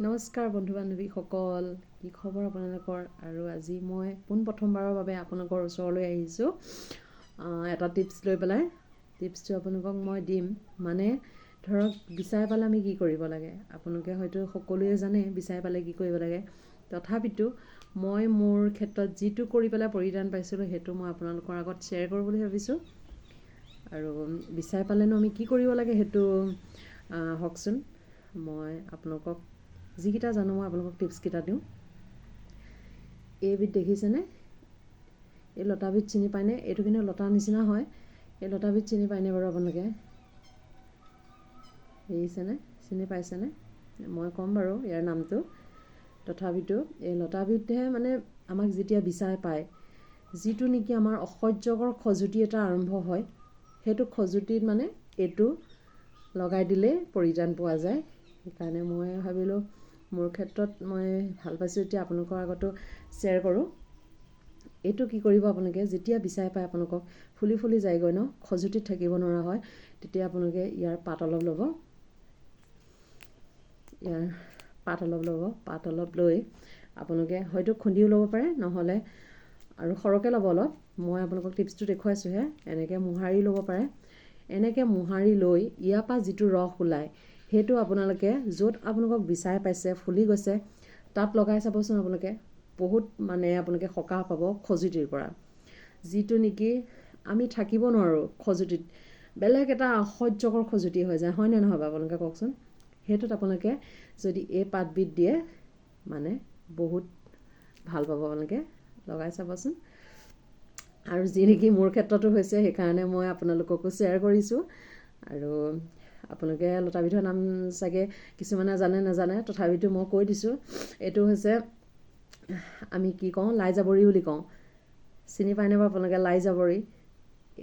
নমস্কাৰ বন্ধু বান্ধৱীসকল, কি খবৰ আপোনালোকৰ? আৰু আজি মই পোনপ্ৰথমবাৰৰ বাবে আপোনালোকৰ ওচৰলৈ আহিছোঁ এটা টিপছ লৈ পেলাই। টিপছটো আপোনালোকক মই দিম। মানে ধৰক বিচাই পালে আমি কি কৰিব লাগে, আপোনালোকে হয়তো সকলোৱে জানে বিচাই পালে কি কৰিব লাগে। তথাপিতো মই মোৰ ক্ষেত্ৰত যিটো কৰি পেলাই পৰিত্ৰাণ পাইছিলোঁ সেইটো মই আপোনালোকৰ আগত শ্বেয়াৰ কৰোঁ বুলি ভাবিছোঁ। আৰু বিচাই পালেনো আমি কি কৰিব লাগে সেইটো হওকচোন। মই আপোনালোকক যিকেইটা জানো মই আপোনালোকক টিপছকেইটা দিওঁ। এইবিধ দেখিছেনে? এই লতাবিধ চিনি পায়নে? এইটো কিন্তু লতা নিচিনা হয়। এই লতাবিধ চিনি পায়নে বাৰু আপোনালোকে? দেখিছেনে? চিনি পাইছেনে? মই ক'ম বাৰু ইয়াৰ নামটো। তথাপিতো এই লতাবিধে মানে আমাক যেতিয়া বিচাই পায়, যিটো নেকি আমাৰ অসহ্যকৰ খজুতি এটা আৰম্ভ হয়, সেইটো খজুতিত মানে এইটো লগাই দিলেই পৰিত্ৰাণ পোৱা যায়। সেইকাৰণে মই ভাবিলোঁ মোৰ ক্ষেত্ৰত মই ভাল পাইছোঁ, এতিয়া আপোনালোকৰ আগতো শ্বেয়াৰ কৰোঁ। এইটো কি কৰিব আপোনালোকে, যেতিয়া বিচাই পায় আপোনালোকক ফুলি ফুলি যায়গৈ ন, খজুতিত থাকিব নোৱাৰা হয়, তেতিয়া আপোনালোকে ইয়াৰ পাত অলপ ল'ব। পাত অলপ লৈ আপোনালোকে হয়তো খুন্দিও ল'ব পাৰে, নহ'লে আৰু সৰহকৈ ল'ব অলপ। মই আপোনালোকক টিপছটো দেখুৱাইছোঁহে। এনেকৈ মোহাৰি ল'ব পাৰে। এনেকৈ মোহাৰি লৈ ইয়াৰ পৰা যিটো ৰস ওলায় সেইটো আপোনালোকে য'ত আপোনালোকক বিচাই পাইছে, ফুলি গৈছে, তাত লগাই চাবচোন। আপোনালোকে বহুত মানে আপোনালোকে সকাহ পাব খজুতিৰ পৰা। যিটো নেকি আমি থাকিব নোৱাৰোঁ খজুতিত, বেলেগ এটা অসহ্যকৰ খজুতি হৈ যায়, হয়নে নহয় বাৰু আপোনালোকে কওকচোন? সেইটোত আপোনালোকে যদি এই পাতবিধ দিয়ে মানে বহুত ভাল পাব। আপোনালোকে লগাই চাবচোন। আৰু যি নেকি মোৰ ক্ষেত্ৰতো হৈছে, সেইকাৰণে মই আপোনালোককো শ্বেয়াৰ কৰিছোঁ। আৰু আপোনালোকে লতাবিধৰ নাম চাগে কিছুমানে জানে নাজানে, তথাপিতো মই কৈ দিছোঁ। এইটো হৈছে আমি কি কওঁ, লাই জাবৰি বুলি কওঁ। চিনি পায়নে বাৰু আপোনালোকে লাই জাবৰি?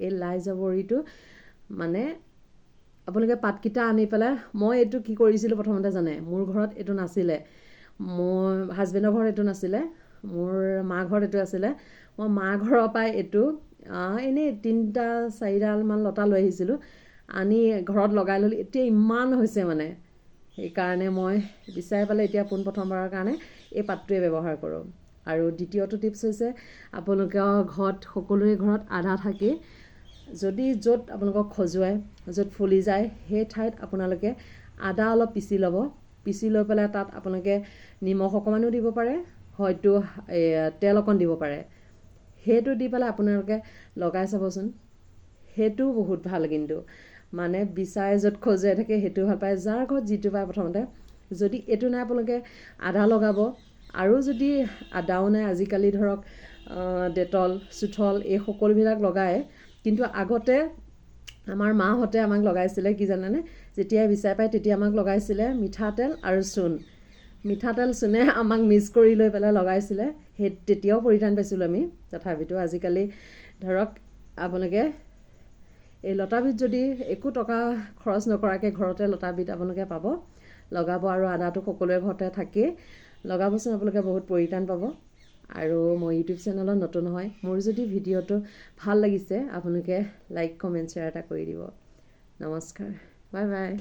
এই লাই জাবৰিটো মানে আপোনালোকে পাতকেইটা আনি পেলাই, মই এইটো কি কৰিছিলোঁ প্ৰথমতে জানে, মোৰ ঘৰত এইটো নাছিলে, মোৰ হাজবেণ্ডৰ ঘৰত এইটো নাছিলে, মোৰ মাৰ ঘৰত এইটো আছিলে। মই মাৰ ঘৰৰ পৰাই এইটো এনেই 3-4ডালমান লতা লৈ আহিছিলোঁ, আনি ঘৰত লগাই ল'লোঁ। এতিয়া ইমান হৈছে মানে, সেইকাৰণে মই বিচাই পালে এতিয়া পোনপ্ৰথমবাৰৰ কাৰণে এই পাতটোৱে ব্যৱহাৰ কৰোঁ। আৰু দ্বিতীয়টো টিপছ হৈছে, আপোনালোকৰ ঘৰত সকলোৰে ঘৰত আদা থাকেই। যদি য'ত আপোনালোকক খজুৱাই, য'ত ফুলি যায়, সেই ঠাইত আপোনালোকে আদা অলপ পিচি ল'ব। পিচি লৈ পেলাই তাত আপোনালোকে নিমখ অকণমানো দিব পাৰে, হয়তো তেল অকণ দিব পাৰে। সেইটো দি পেলাই আপোনালোকে লগাই চাবচোন। সেইটোও বহুত ভাল। কিন্তু মানে বিচাই য'ত খজুৱাই থাকে সেইটো ভাল পায়, যাৰ ঘৰত যিটো পায়। প্ৰথমতে যদি এইটো নাই আপোনালোকে আদা লগাব। আৰু যদি আদাও নাই, আজিকালি ধৰক ডেটল, চুঠল এই সকলোবিলাক লগায়। কিন্তু আগতে আমাৰ মাহঁতে আমাক লগাইছিলে কি জানেনে? যেতিয়াই বিচাই পায় তেতিয়া আমাক লগাইছিলে মিঠাতেল আৰু চূণ। মিঠাতেল চূণে আমাক মিক্স কৰি লৈ পেলাই লগাইছিলে। সেই তেতিয়াও পৰিত্ৰাণ পাইছিলোঁ আমি। তথাপিতো আজিকালি ধৰক আপোনালোকে এই লতাবিধ যদি একো টকা খৰচ নকৰাকৈ ঘৰতে লতাবিধ আপোনালোকে পাব, লগাব। আৰু আদাটো সকলোৰে ঘৰতে থাকেই, লগাবচোন। আপোনালোকে বহুত পৰিত্ৰাণ পাব। আৰু মই ইউটিউব চেনেলত নতুন হয়, মোৰ যদি ভিডিঅ'টো ভাল লাগিছে আপোনালোকে লাইক, কমেণ্ট, শ্বেয়াৰ এটা কৰি দিব। নমস্কাৰ, বাই বাই।